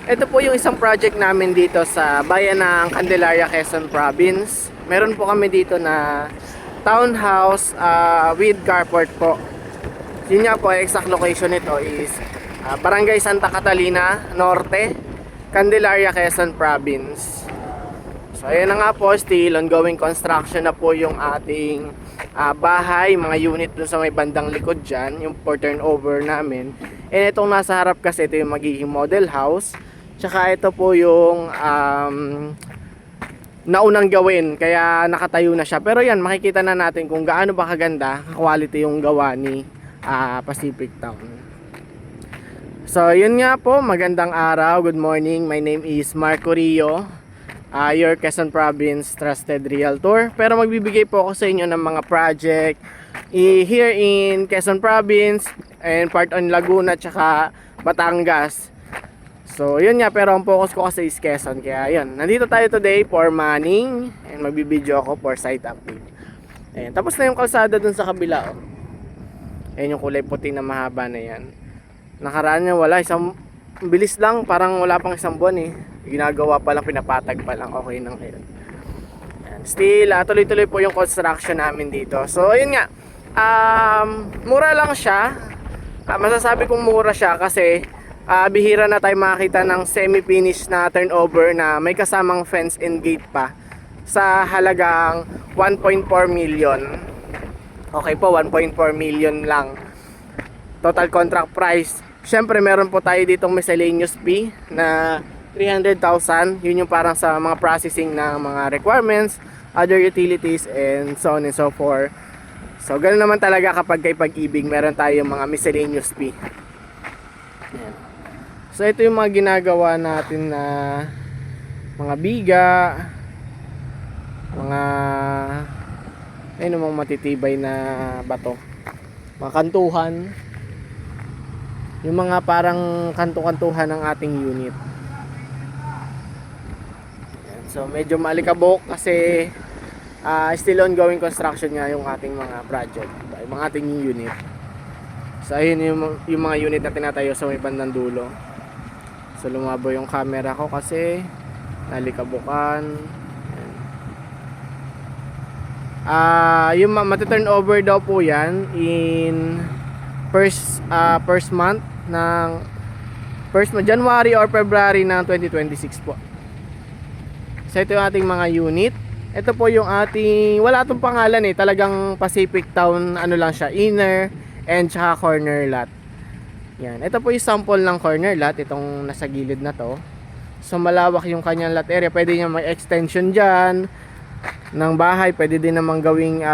Ito po yung isang project namin dito sa bayan ng Candelaria, Quezon Province. Meron po kami dito na townhouse with carport po. Yun nga po, exact location nito is Barangay Santa Catalina Norte, Candelaria, Quezon Province. So ayan na nga po, still ongoing construction na po yung ating bahay, mga unit dun sa may bandang likod dyan, yung for turnover namin. And itong nasa harap kasi, ito yung magiging model house. Tsaka ito po yung naunang gawin, kaya nakatayo na siya. Pero yan, makikita na natin kung gaano ba kaganda, quality yung gawa ni Pacific Town. So yun nga po, magandang araw, good morning. My name is Marco Rio, your Quezon Province Trusted Realtor. Pero magbibigay po ako sa inyo ng mga project here in Quezon Province and part on Laguna tsaka Batangas. So yun nga, pero ang focus ko kasi is Quezon. Kaya yun, nandito tayo today for manning and magbibideo ako for site update. Ayan, tapos na yung kalsada dun sa kabila, oh. Ayan yung kulay puti na mahaba na yan. Nakaraan niya wala, isang bilis lang, parang wala pang isang buwan eh. Ginagawa pa lang, pinapatag pa lang, okay nang ngayon. Ayan, still tuloy-tuloy po yung construction namin dito. So ayun nga, mura lang siya. Masasabi kong mura siya kasi bihira na tayo makakita ng semi-finish na turnover na may kasamang fence and gate pa sa halagang 1.4 million. Okay po, 1.4 million lang total contract price. Syempre meron po tayo ditong miscellaneous fee na 300,000. Yun yung parang sa mga processing ng mga requirements, other utilities, and so on and so forth. So ganoon naman talaga kapag kay Pag-ibig, meron tayong mga miscellaneous fee. Ayan. So ito yung mga ginagawa natin na mga biga, mga ayun namang matitibay na bato, mga kantuhan, yung mga parang kanto-kantuhan ng ating unit. Ayan. So medyo maalikabok kasi still ongoing construction nga yung ating mga project, yung mga ating unit. So ayun yung mga unit na tinatayo sa may bandang dulo. So lumabo yung camera ko kasi nalikabukan. Yung mati-turn over daw po yan in first month ng January or February ng 2026 po. So ito yung ating mga unit. Ito po yung ating, wala itong pangalan eh, talagang Pacific Town, ano lang siya, inner and tsaka corner lot. Yan, ito po yung sample ng corner lot, itong nasa gilid na to. So malawak yung kanyang lot area, pwede niya may extension dyan ng bahay, pwede din namang gawing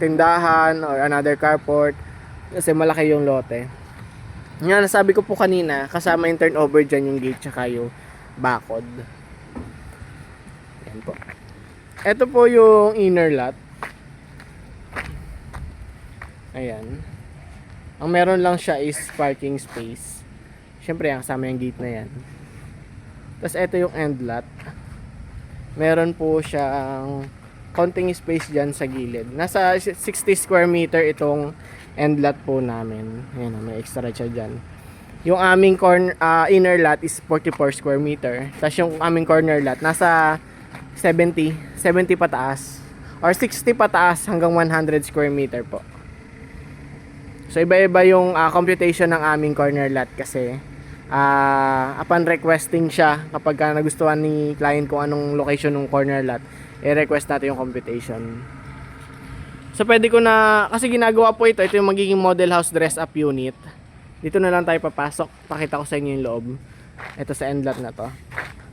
tindahan or another carport kasi malaki yung lote. Yan, nasabi ko po kanina, kasama yung turnover dyan yung gate tsaka yung bakod. Yan po. Ito po yung inner lot. Ayan. Ang meron lang siya is parking space. Siyempre, kasama yung gate na yan. Tapos ito yung end lot. Meron po siyang konting space dyan sa gilid. Nasa 60 square meter itong end lot po namin. Ayan, may extra siya dyan. Yung aming inner lot is 44 square meter. Tapos yung aming corner lot nasa 70 pataas or 60 pataas hanggang 100 square meter po. So iba-iba yung computation ng aming corner lot kasi upon requesting siya, kapag nagustuhan ni client kung anong location ng corner lot, i-request natin yung computation. So pwede ko na, kasi ginagawa po ito yung magiging model house dress up unit. Dito na lang tayo papasok, pakita ko sa inyo yung loob. Ito sa end lot na to.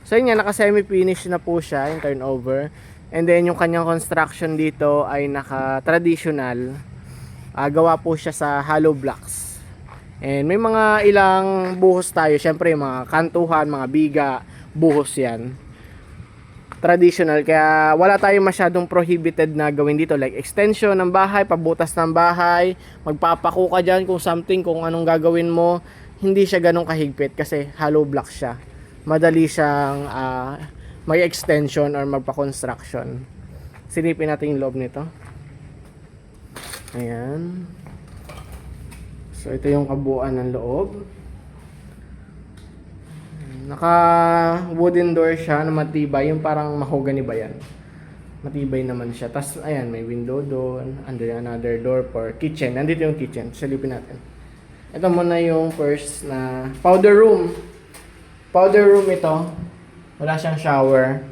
So yun nga, naka semi finish na po siya yung turnover. And then yung kanyang construction dito ay naka traditional. Gawa po siya sa hollow blocks. And may mga ilang buhos tayo. Syempre mga kantuhan, mga biga, buhos yan. Traditional. Kaya wala tayong masyadong prohibited na gawin dito. Like extension ng bahay, pabutas ng bahay, magpapako ka dyan kung something, kung anong gagawin mo. Hindi siya ganun kahigpit kasi hollow block siya. Madali siyang may extension or magpa-construction. Silipin natin yung loob nito. Ayan. So ito yung kabuuan ng loob. Naka wooden door siya na matibay, yung parang mahogany ba yan? Matibay naman siya. Tapos ayan, may window doon, and then another door for kitchen. Nandito yung kitchen. Silipin natin. Ito muna yung first na powder room. Powder room ito. Wala siyang shower.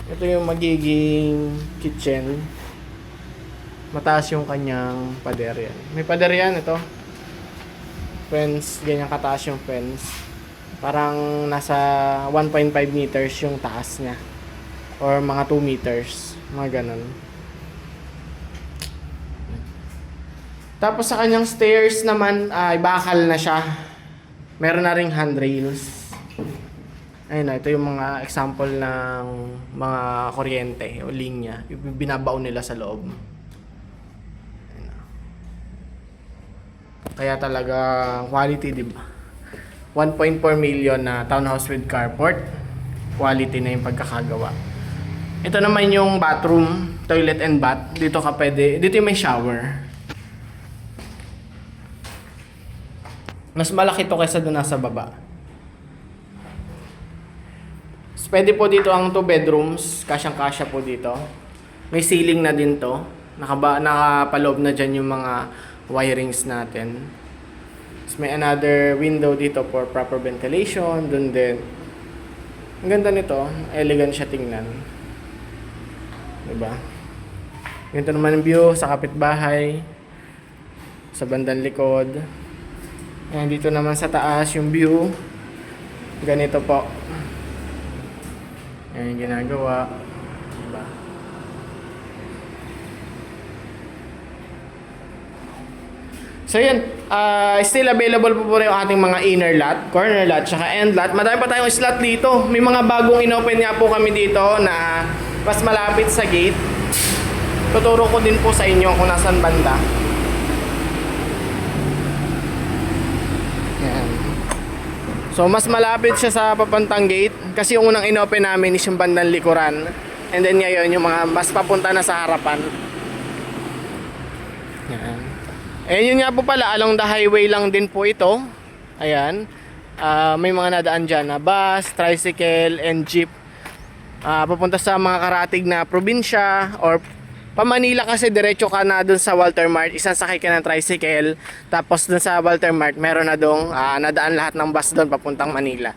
Ito yung magiging kitchen. Mataas yung kanyang pader yan. May pader yan ito. Fence, ganyan kataas yung fence. Parang nasa 1.5 meters yung taas niya. Or mga 2 meters. Mga ganun. Tapos sa kanyang stairs naman ay bakal na siya. Meron na ring handrails. Ayun na, ito yung mga example ng mga kuryente o linya. Binabaon nila sa loob. Ayun na. Kaya talaga quality, di ba? 1.4 million na townhouse with carport. Quality na yung pagkakagawa. Ito naman yung bathroom, toilet and bath. Dito ka pwede, dito yung may shower. Mas malaki to kaysa doon nasa baba. So, pwede po dito ang 2 bedrooms. Kasyang-kasya po dito. May ceiling na din to. Nakapaloob na dyan yung mga wirings natin. So, may another window dito for proper ventilation. Doon din. Ang ganda nito. Elegant siya tingnan. Diba? Ganito naman ang view sa kapitbahay. Sa bandang likod. Ayan, dito naman sa taas yung view. Ganito po. Ayan yung ginagawa. Diba? So yun, still available po yung ating mga inner lot, corner lot, tsaka end lot. Madami pa tayong slot dito. May mga bagong inopen nga po kami dito na mas malapit sa gate. Tuturo ko din po sa inyo kung nasan banda. So mas malapit siya sa papuntang gate kasi yung unang inopen namin is yung bandang likuran. And then ngayon yung mga mas papunta na sa harapan. Yan. Eh yun nga po pala, along the highway lang din po ito. Ayan. May mga nadaan dyan na bus, tricycle, and jeep. Papunta sa mga karatig na probinsya or pa Manila kasi diretso ka na dun sa Walter Mart, isang sakay ka ng tricycle, tapos dun sa Walter Mart meron na dong nadaan lahat ng bus doon papuntang Manila.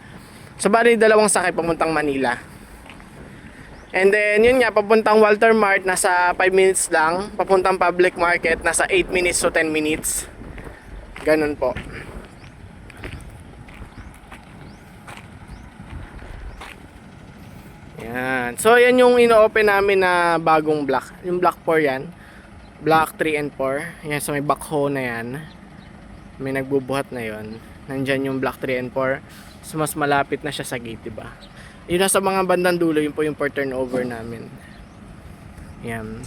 So bali dalawang sakay papuntang Manila. And then yun nga, papuntang Walter Mart nasa 5 minutes lang, papuntang Public Market nasa 8 minutes to 10 minutes. Ganun po. Yan. So, yan yung ino-open namin na bagong block. Yung block 4 yan. Block 3 and 4. Yan, so may backhoe na yan. May nagbubuhat na yon. Nandyan yung block 3 and 4. So, mas malapit na siya sa gate, diba? Yun na sa mga bandang dulo, yun po yung per turnover namin. Yan.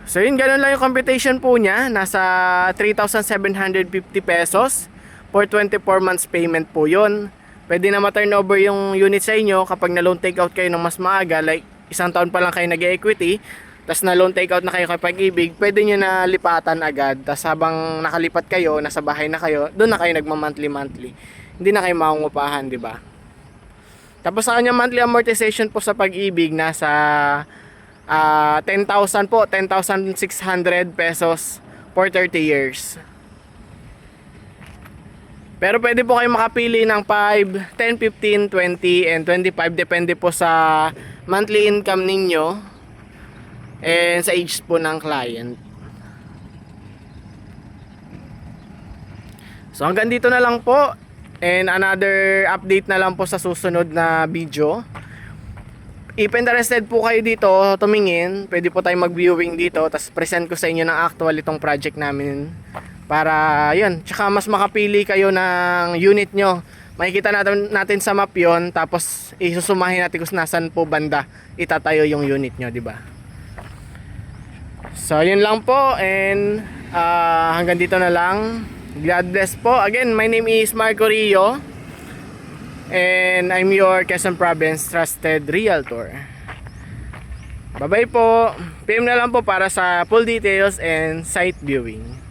So, yun, ganun lang yung computation po niya. Nasa 3,750 pesos. For 24 months payment po yun. Pwede na ma-turnover yung unit sa inyo kapag na-loan takeout kayo ng mas maaga, like isang taon pa lang kayo nag-equity, tapos na-loan takeout na kayo kay Pag-ibig, pwede nyo na lipatan agad. Tapos habang nakalipat kayo, nasa bahay na kayo, doon na kayo nagma-monthly-monthly. Hindi na kayo makungupahan, di ba? Tapos sa kanya monthly amortization po sa Pag-ibig, nasa 10,000 po, 10,600 pesos for 30 years. Pero pwede po kayo makapili ng 5, 10, 15, 20, and 25. Depende po sa monthly income ninyo and sa age po ng client. So hanggang dito na lang po. And another update na lang po sa susunod na video. If interested po kayo dito, tumingin, pwede po tayo mag-viewing dito. Tapos present ko sa inyo ng actual itong project namin. Para yun, tsaka mas makapili kayo ng unit nyo. Makikita natin sa map yon, tapos isusumahin natin kung nasan po banda itatayo yung unit nyo, di ba? So yun lang po, and hanggang dito na lang. God bless po. Again, my name is Marco Rio, and I'm your Quezon Province Trusted Realtor. Bye bye po. PM na lang po para sa full details and site viewing.